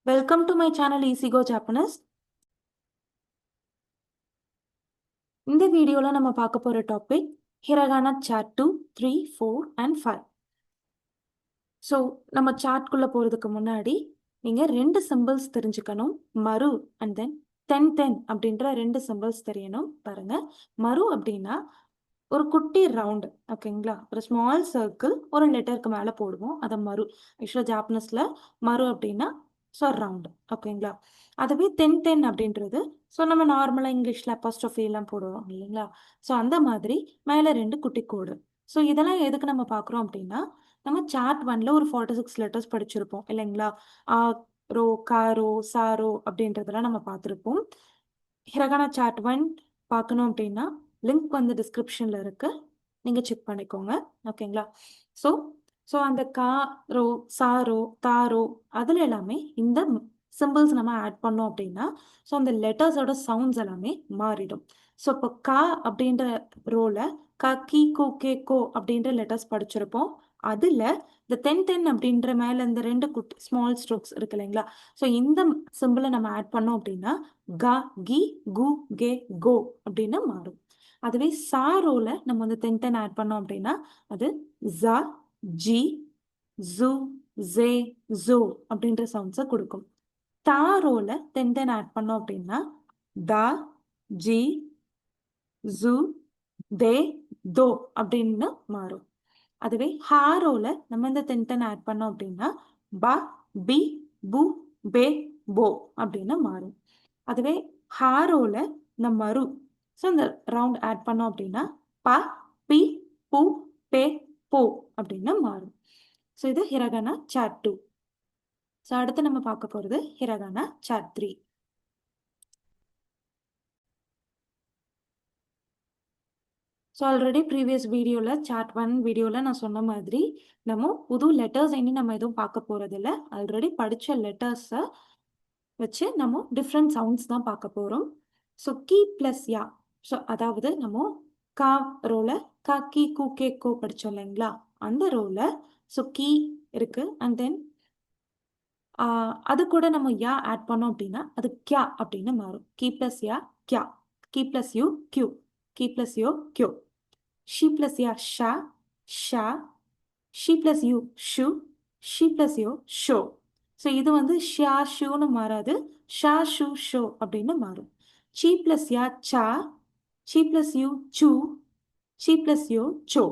Welcome to my channel Easy Go Japanese. இந்த வீடியோல நம்ம பார்க்க போற டாபிக் ஹிரகானா சார்ட் 2, 3, 4 and 5. ஸோ நம்ம சார்ட்குள்ள போறதுக்கு முன்னாடி நீங்க ரெண்டு சிம்பிள்ஸ் தெரிஞ்சுக்கணும். மரு அண்ட் தென் தென் தென் அப்படின்ற ரெண்டு சிம்பிள்ஸ் தெரியணும். பாருங்க, மரு அப்படின்னா ஒரு குட்டி ரவுண்டு, ஓகேங்களா? ஒரு ஸ்மால் சர்க்கிள் ஒரு லெட்டருக்கு மேலே போடுவோம், அதை மரு. ஆக்சுவலாக ஜாப்பனீஸில் மரு அப்படின்னா ஸோ ரவுண்டு, ஓகேங்களா? அதுவே தென் தென் அப்படின்றது ஸோ நம்ம நார்மலாக இங்கிலீஷில் அப்போஸ்ட்ரோஃபி எல்லாம் போடுவோம் இல்லைங்களா? ஸோ அந்த மாதிரி மேலே ரெண்டு குட்டி கோடு. ஸோ இதெல்லாம் எதுக்கு நம்ம பார்க்குறோம் அப்படின்னா, நம்ம சார்ட் 1ல ஒரு 46 லெட்டர்ஸ் படிச்சிருப்போம் இல்லைங்களா? ஆ ரோ, காரோ, சாரோ அப்படின்றதெல்லாம் நம்ம பார்த்துருப்போம். ஹிரகானா சார்ட் 1 பார்க்கணும் அப்படின்னா லிங்க் வந்து டிஸ்கிரிப்ஷனில் இருக்கு, நீங்கள் செக் பண்ணிக்கோங்க, ஓகேங்களா? ஸோ ஸோ அந்த காரோ, சாரோ, தாரோ அதில் எல்லாமே இந்த சிம்பிள்ஸ் நம்ம ஆட் பண்ணோம் அப்படின்னா ஸோ அந்த லெட்டர்ஸோட சவுண்ட்ஸ் எல்லாமே மாறிடும். ஸோ இப்போ கா அப்படின்ற ரோல க, கி, கு, கே, கோ அப்படின்ற லெட்டர்ஸ் படிச்சிருப்போம். அதில் இந்த தென் தென் அப்படின்ற மேலே இந்த ரெண்டு குட்டி ஸ்மால் ஸ்ட்ரோக்ஸ் இருக்கு இல்லைங்களா? ஸோ இந்த சிம்பிளை நம்ம ஆட் பண்ணோம் அப்படின்னா க, கி, கு, கே, கோ அப்படின்னு மாறும். அதுவே சாரோல நம்ம வந்து தென் தென் ஆட் பண்ணோம் அப்படின்னா அது ஜ, ஜி, ஜு, ஜே, ஜோ அப்படின்ற சவுண்ட்ஸை கொடுக்கும். தாரோல தென் தென் ஆட் பண்ணோம் அப்படின்னா த, ஜி, ஜு, தே, தோ அப்படின்னு மாறும். அதுவே ஹாரோல நம்ம இந்த தென் தென் ஆட் பண்ணோம் அப்படின்னா ப, பி, பு, பே, போ அப்படின்னு மாறும். அதுவே ஹாரோல இந்த மரு ஸோ இந்த ரவுண்ட் ஆட் பண்ணோம் அப்படின்னா ப, பி, பு, பே, போ அப்படின்னு மாறும். ஸோ இது ஹிரகானா சார்ட் 2. ஸோ அடுத்து நம்ம பார்க்க போகிறது ஹிரகானா சார்ட் 3. ஸோ ஆல்ரெடி ப்ரீவியஸ் வீடியோவில் சார்ட் 1 வீடியோவில் நான் சொன்ன மாதிரி நம்ம புது லெட்டர்ஸ் இனி நம்ம எதுவும் பார்க்க போகிறதில்ல. ஆல்ரெடி படித்த லெட்டர்ஸை வச்சு நம்ம டிஃப்ரெண்ட் சவுண்ட்ஸ் தான் பார்க்க போகிறோம். ஸோ கி ப்ளஸ் யா, ஸோ அதாவது நம்ம கா ரோல கா, கி, கு, கே, கோ படித்தோம் இல்லைங்களா? அந்த ரோல ஸோ கி இருக்கு அண்ட் தென் அது கூட நம்ம யா ஆட் பண்ணோம் அப்படின்னா அது கியா அப்படின்னு மாறும். கி ப்ளஸ் யா கியா, கி ப்ளஸ் யூ கியூ, கி ப்ளஸ் யோ கியூ. ஷி ப்ளஸ் யா ஷா, ஷா. ஷி ப்ளஸ் யூ ஷு, ஷி ப்ளஸ் யோ ஷோ. ஸோ இது வந்து ஷா ஷூன்னு மாறாது, ஷா ஷூ ஷோ அப்படின்னு மாறும். சி ப்ளஸ் யா சா, சி ப்ளஸ் யூ சூ, சி ப்ளஸ் யோ சோ.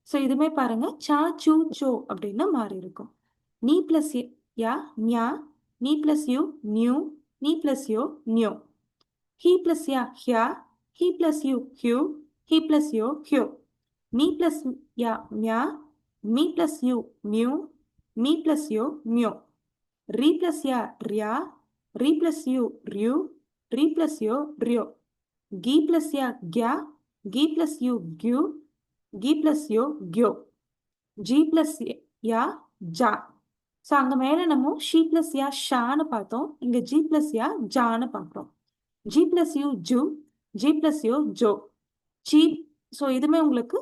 ஸோ இதுமே பாருங்க சா சூ சோ அப்படின்னு மாறி இருக்கும். நீ ப்ளஸ் யா ஞா, நீ ப்ளஸ் யூ நியூ, நீ ப்ளஸ் யோ நியோ. ஹி ப்ளஸ் யா ஹியா, ஹி ப்ளஸ் யூ ஹியூ, ஹி ப்ளஸ் யோ ஹியோ. மீ ப்ளஸ் யா மியா, மீ ப்ளஸ் யூ மியூ, மீ ப்ளஸ் யோ மியோ. ரீ ப்ளஸ் யா ரியா, ரீ ப்ளஸ் யூ ரியூ, ரீ ப்ளஸ் யோ ரியோ. கி ப்ளஸ் யா கியா, கி ப்ளஸ் யூ கியூ, கி ப்ளஸ் யோ கியோ. ஜி ப்ளஸ் யா ஜா. ஸோ அங்கே மேலே நம்ம ஷி ப்ளஸ் யா ஷான்னு பார்த்தோம், இங்கே ஜி ப்ளஸ் யா ஜான்னு பார்க்குறோம். ஜி ப்ளஸ் யூ ஜூ, ஜி ப்ளஸ் யோ ஜோ. சி ஸோ இதுமே உங்களுக்கு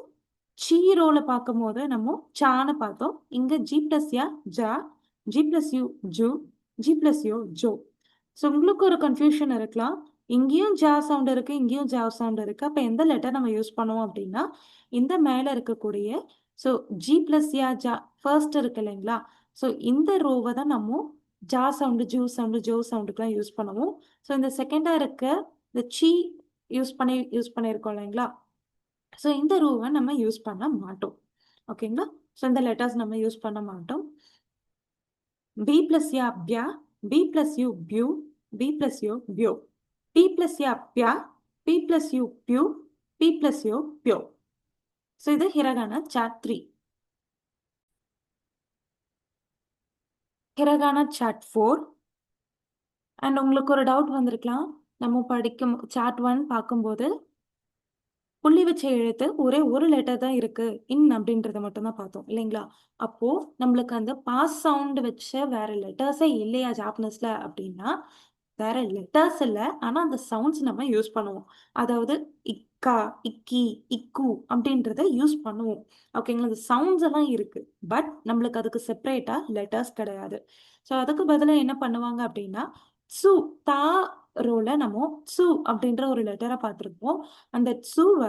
சி ரோல பார்க்கும் போது நம்ம சான்னு பார்த்தோம், இங்கே ஜி ப்ளஸ் யா ஜா, ஜி ப்ளஸ் யூ ஜூ, ஜி ப்ளஸ் யோ ஜோ. ஸோ உங்களுக்கு ஒரு கன்ஃபியூஷன் இருக்கலாம், இங்கேயும் ஜா சவுண்ட் இருக்கு, இங்கேயும் ஜா சவுண்ட் இருக்கு, அப்போ எந்த லெட்டர் நம்ம யூஸ் பண்ணுவோம் அப்படின்னா இந்த மேலே இருக்கக்கூடிய ஸோ ஜி ப்ளஸ் யா ஜா ஃபர்ஸ்ட் இருக்கு இல்லைங்களா? ஸோ இந்த ரோவை தான் நம்ம ஜா சவுண்டு, ஜூ சவுண்டு, ஜோ சவுண்டுக்கெலாம் யூஸ் பண்ணுவோம். ஸோ இந்த செகண்டாக இருக்க இந்த சி யூஸ் பண்ணியிருக்கோம் இல்லைங்களா? ஸோ இந்த ரோவை நம்ம யூஸ் பண்ண மாட்டோம், ஓகேங்களா? ஸோ இந்த லெட்டர்ஸ் நம்ம யூஸ் பண்ண மாட்டோம். பி ப்ளஸ் யா பியா, பி ப்ளஸ் யூ பியூ, பி ப்ளஸ் யோ பியோ. பி ப்ளஸ் யா பியா, பி ப்ளஸ் யூ பியூ, பி ப்ளஸ் யோ பியோ. ஸோ இது hiragana chart 3. Hiragana chart 4. And உங்களுக்கு ஒரு டவுட் வந்திருக்கலாம், நம்ம படிக்கும் சார்ட் 1 பார்க்கும்போது புள்ளி வச்ச எழுத்து ஒரே ஒரு லெட்டர் தான் இருக்கு, இன் அப்படின்றத மட்டும் தான் பார்த்தோம் இல்லைங்களா? அப்போ நம்மளுக்கு அந்த பாஸ் சவுண்ட் வச்ச வேற லெட்டர்ஸே இல்லையா ஜாப்பனீஸ்ல அப்படின்னா, வேற லெட்டர்ஸ் இல்லை, ஆனால் அந்த சவுண்ட்ஸ் நம்ம யூஸ் பண்ணுவோம். அதாவது இக்கா, இக்கி, இக்கு அப்படின்றத யூஸ் பண்ணுவோம். ஓகேங்களா? இந்த சவுண்ட்ஸ் எல்லாம் இருக்கு. பட் நம்மளுக்கு அதுக்கு செப்பரேட்டா லெட்டர்ஸ் கிடையாது. ஸோ அதுக்கு பதிலா என்ன பண்ணுவாங்க அப்படின்னா, சு தா ரோல நம்ம சு அப்படின்ற ஒரு லெட்டரை பார்த்துருப்போம். அந்த சுவ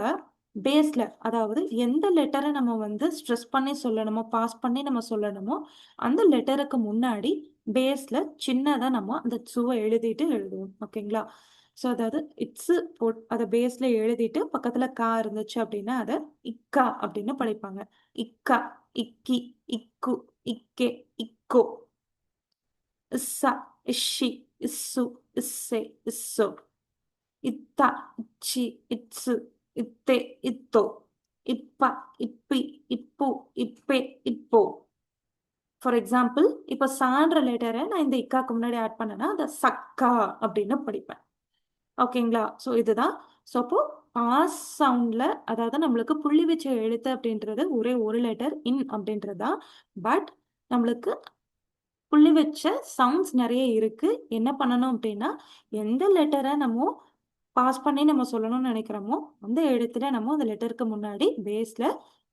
பேஸ்ல, அதாவது எந்த லெட்டரை நம்ம வந்து ஸ்ட்ரெஸ் பண்ணி சொல்லணுமோ, பாஸ் பண்ணி நம்ம சொல்லணுமோ, அந்த லெட்டருக்கு முன்னாடி பேஸ்ல சின்னதா நம்ம அந்த சுவ எழுதிட்டு எழுதுவோம். ஓகேங்களா? ஸோ அதாவது இட்ஸு அத பேஸ்ல எழுதிட்டு பக்கத்துல கா இருந்துச்சு அப்படின்னா, அத இக்கா அப்படின்னு படிப்பாங்க. இக்கா, இக்கி, இக்கு, இக்கே, இக்கோ. இஸ்ஸா, இஷ்ஷி, இஸ்ஸு, இஸ்ஸே, இஸ்ஸோ. இத்தா, இச்சி, இட்ஸு, இத்தே, இத்தோ. இப்பா, இப்பி, இப்பு, இப்பே, இப்போ. ஃபார் எக்ஸாம்பிள், இப்ப சான்ற லெட்டர நான் இந்த இக்காக்கு முன்னாடி ஆட் பண்ணேன்னா, அத சக்கா அப்படின்னு படிப்பேன். ஓகேங்களா? ஸோ இதுதான். ஸோ அப்போ பாஸ் சவுண்ட்ல, அதாவது நம்மளுக்கு புள்ளி வச்ச எழுத்து அப்படின்றது ஒரே ஒரு லெட்டர் இன் அப்படின்றது தான். பட் நம்மளுக்கு புள்ளி வச்ச சவுண்ட்ஸ் நெறைய இருக்கு. என்ன பண்ணணும் அப்டின்னா, எந்த லெட்டர நம்மோ பாஸ் பண்ணி நம்ம சொல்லணும்னு நெனைக்கிறோமோ, அந்த எழுத்துல நம்ம அந்த லெட்டருக்கு முன்னாடி பேஸ்ல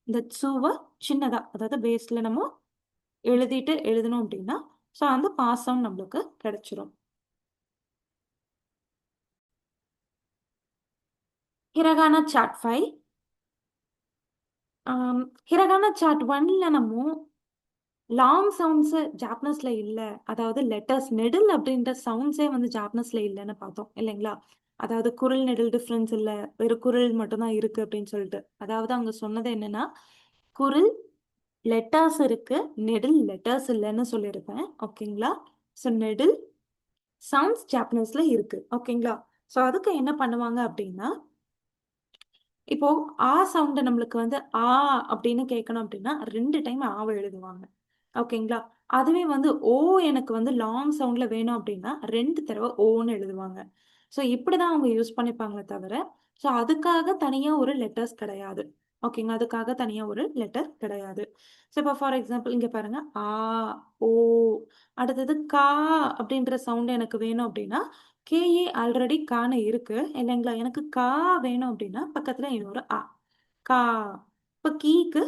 இந்த ட்ஸூவ சின்னதா, அதாவது பேஸ்ல நம்ம எழுதிட்டு எழுதணும் அப்டின்னா, ஸோ அந்த பாஸ் சவுண்ட் நம்மளுக்கு கிடைச்சிரும். ஹிரகானா சார்ட் 5. ஹிரகானா சார்ட் 1ல நம்மோ லாங் சவுண்ட்ஸ் ஜாப்பனீஸ்ல இல்ல. அதாவது லெட்டர்ஸ் நெடில் அப்படின்ற சவுண்ட்ஸே வந்து ஜாப்பனீஸ்ல இல்லன்னு பார்த்தோம் இல்லைங்களா? அதாவது குரில் நெடில் டிஃபரன்ஸ் இல்ல. வெறும் குரில் மட்டும் தான் இருக்கு அப்படின்னு சொல்லிட்டு. அதாவது அவங்க சொன்னது என்னன்னா, குரில் லெட்டர்ஸ் இருக்கு. நெடில் லெட்டர்ஸ் இல்லன்னு சொல்லியிருப்பேன். ஓகேங்களா? ஸோ நெடில் சவுண்ட்ஸ் ஜாப்பனீஸ்ல இருக்கு. ஓகேங்களா? ஸோ அதுக்கு என்ன பண்ணுவாங்க அப்படின்னா, இப்போ ஆ சவுண்ட் நம்மளுக்கு வந்து ஆ அப்படின்னு கேட்கணும் அப்படின்னா 2 டைம் ஆவ எழுதுவாங்க. ஓகேங்களா? அதுவே வந்து ஓ எனக்கு வந்து லாங் சவுண்ட்ல வேணும் அப்படின்னா 2 தடவ ஓன்னு எழுதுவாங்க. ஸோ இப்படிதான் அவங்க யூஸ் பண்ணிப்பாங்களே தவிர, ஸோ அதுக்காக தனியா ஒரு லெட்டர்ஸ் கிடையாது. ஓகேங்களா? அதுக்காக தனியா ஒரு லெட்டர் கிடையாது. ஸோ இப்போ ஃபார் எக்ஸாம்பிள் இங்க பாருங்க. ஆ, ஓ, அடுத்தது கா அப்படின்ற சவுண்ட் எனக்கு வேணும் அப்படின்னா, கேஏ ஆல்ரெடி கான்னு இருக்கு இல்லைங்களா? எனக்கு கா வேணும் அப்படின்னா, பக்கத்துல இன்னொரு அ. கா. இப்ப கீக்கு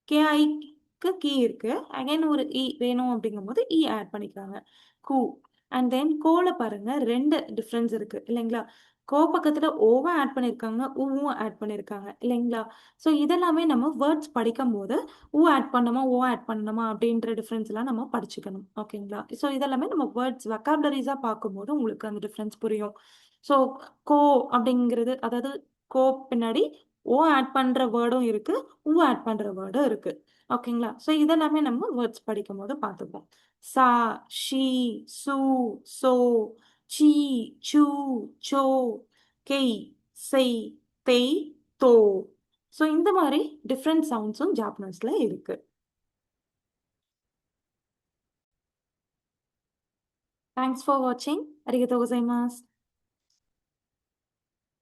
கேஐக்கு கீ இருக்கு. அகைன் ஒரு இ வேணும் அப்படிங்கும்போது இ ஆட் பண்ணிக்கிறாங்க. கூ. அண்ட் தென் கோல பாருங்க 2 டிஃபரன்ஸ் இருக்கு இல்லைங்களா? கோ பக்கத்துல ஓவ ஆட் பண்ணியிருக்காங்க. ஊவும் ஆட் பண்ணியிருக்காங்க இல்லைங்களா? ஸோ இதெல்லாமே நம்ம வேர்ட்ஸ் படிக்கும்போது ஊ ஆட் பண்ணணுமா, ஓ ஆட் பண்ணணுமா அப்படின்ற டிஃபரன்ஸ்லாம் நம்ம படிச்சுக்கணும். ஓகேங்களா? ஸோ இதெல்லாமே நம்ம வேர்ட்ஸ் வொக்காபுலரீஸா பார்க்கும்போது உங்களுக்கு அந்த டிஃபரன்ஸ் புரியும். ஸோ கோ அப்படிங்கிறது, அதாவது கோ பின்னாடி ஓ ஆட் பண்ற வேர்டும் இருக்கு. ஊ ஆட் பண்ற வேர்டும் இருக்கு. ஓகேங்களா? ஸோ இதெல்லாமே நம்ம வேர்ட்ஸ் படிக்கும்போது பார்த்துப்போம். சா, ஷி, சு, சோ, சி, சு, சோ, கெய், செய், தெய், தோ. ஸோ இந்த மாரி டிஃபரண்ட் சவுண்ட்ஸும் ஜாப்பனீஸ்ல இருக்கு. தேங்க்ஸ் ஃபார் வாட்சிங். அரிகதோ கோசைமாஸ்.